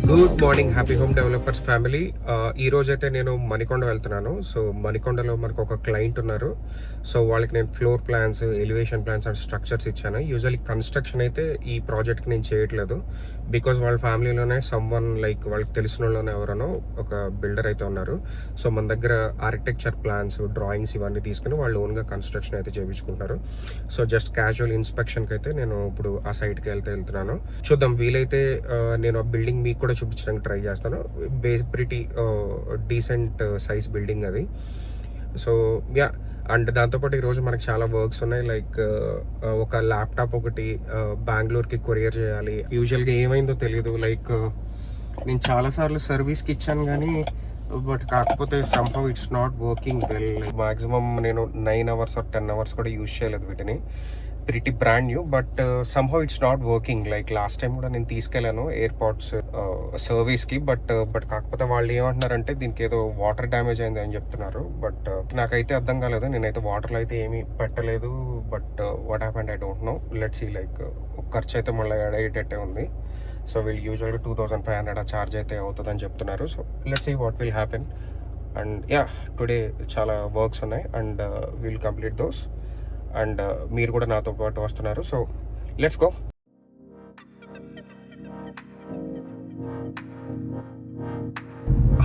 Good morning, happy home developers family. ఈ రోజైతే నేను మణికొండ వెళ్తున్నాను. సో మణికొండలో మనకు ఒక క్లయింట్ ఉన్నారు. సో వాళ్ళకి నేను floor plans, elevation plans and structures ఇచ్చాను. యూజువల్లీ కన్స్ట్రక్షన్ అయితే ఈ ప్రాజెక్ట్కి నేను చేయట్లేదు. బికాజ్ వాళ్ళ ఫ్యామిలీలోనే సమ్వన్ లైక్ వాళ్ళకి తెలిసిన వాళ్ళనే ఎవరనో ఒక బిల్డర్ అయితే ఉన్నారు. సో మన దగ్గర ఆర్కిటెక్చర్ ప్లాన్స్, డ్రాయింగ్స్ ఇవన్నీ తీసుకుని వాళ్ళు ఓన్గా కన్స్ట్రక్షన్ అయితే చేయించుకుంటారు. సో జస్ట్ క్యాజువల్ ఇన్స్పెక్షన్కి అయితే నేను ఇప్పుడు ఆ సైట్కి వెళ్తున్నాను. చూద్దాం, వీలైతే నేను ఆ బిల్డింగ్ మీకు కూడా చూపించడానికి ట్రై చేస్తాను. ప్రిటీ డీసెంట్ సైజ్ బిల్డింగ్ అది. సో యా, అండ్ దాంతోపాటు ఈరోజు మనకి చాలా వర్క్స్ ఉన్నాయి. లైక్ ఒక ల్యాప్టాప్ ఒకటి బెంగళూరుకి కొరియర్ చేయాలి. యూజువల్గా ఏమైందో తెలియదు. లైక్ నేను చాలాసార్లు సర్వీస్కి ఇచ్చాను కానీ బట్ కాకపోతే somehow it's not working well. Maximum నేను 9 hours or 10 hours కూడా యూజ్ చేయలేదు వీటిని. Pretty brand new, but somehow it's not working. Like last time కూడా నేను తీసుకెళ్ళాను ఎయిర్పోర్ట్స్ సర్వీస్కి. బట్ కాకపోతే వాళ్ళు ఏమంటున్నారంటే దీనికి ఏదో వాటర్ డ్యామేజ్ అయింది అని చెప్తున్నారు. బట్ నాకైతే అర్థం కాలేదు. నేనైతే వాటర్లో అయితే ఏమీ పెట్టలేదు. But what happened I don't know. Let's see. Like ఖర్చు అయితే మళ్ళీ యాడ్ అయ్యేటట్టే ఉంది. సో వీళ్ళు యూజువల్గా 2500 ఛార్జ్ అయితే అవుతుందని చెప్తున్నారు. So let's see what will happen. And yeah, today చాలా వర్క్స్ ఉన్నాయి and will complete those. And మీరు కూడా నాతో పాటు వస్తున్నారు. So let's go.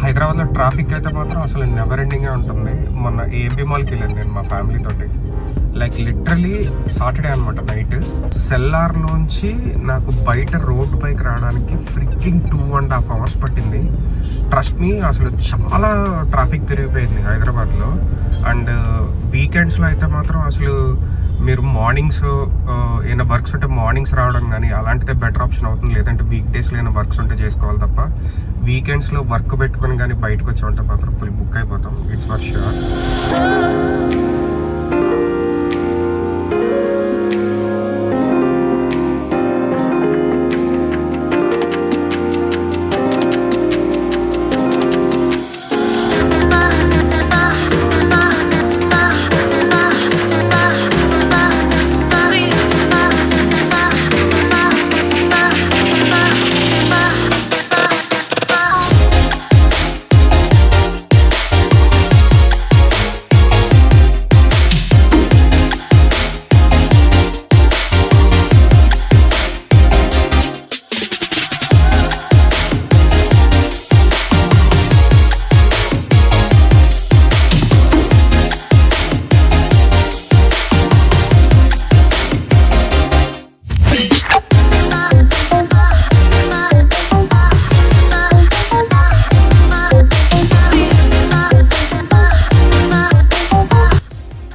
హైదరాబాద్లో ట్రాఫిక్ అయితే మాత్రం అసలు నెవర్ ఎండింగే ఉంటుంది. మొన్న ఏఎంబీ మాల్కి వెళ్ళాను నేను మా ఫ్యామిలీ తోటి. లైక్ లిటరలీ సాటర్డే అనమాట నైట్. సెల్లార్లోంచి నాకు బయట రోడ్డు పైకి రావడానికి ఫ్రిక్కింగ్ 2.5 hours పట్టింది. ట్రస్ట్ మీ, అసలు చాలా ట్రాఫిక్ పెరిగిపోయింది హైదరాబాద్లో. అండ్ వీకెండ్స్లో అయితే మాత్రం అసలు మీరు మార్నింగ్స్ ఏమైనా వర్క్స్ ఉంటే మార్నింగ్స్ రావడం కానీ అలాంటిదే బెటర్ ఆప్షన్ అవుతుంది. లేదంటే వీక్ డేస్లో ఏమైనా వర్క్స్ ఉంటే చేసుకోవాలి తప్ప వీకెండ్స్లో వర్క్ పెట్టుకొని కానీ బయటకు వచ్చామంటే మాత్రం ఫుల్ బుక్ అయిపోతాం. It's for sure.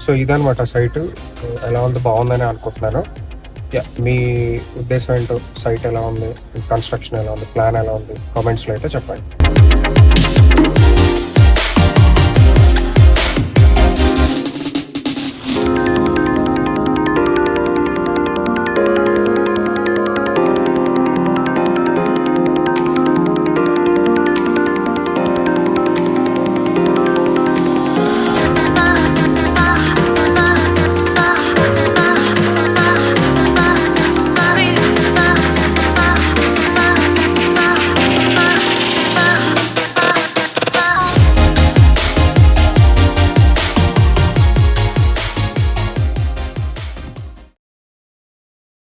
సో ఇదనమాట సైట్. ఎలా ఉంది, బాగుందని అనుకుంటున్నాను. యా, మీ ఉద్దేశం ఏంటో, సైట్ ఎలా ఉంది, కన్స్ట్రక్షన్ ఎలా ఉంది, ప్లాన్ ఎలా ఉంది, కామెంట్స్లో అయితే చెప్పండి.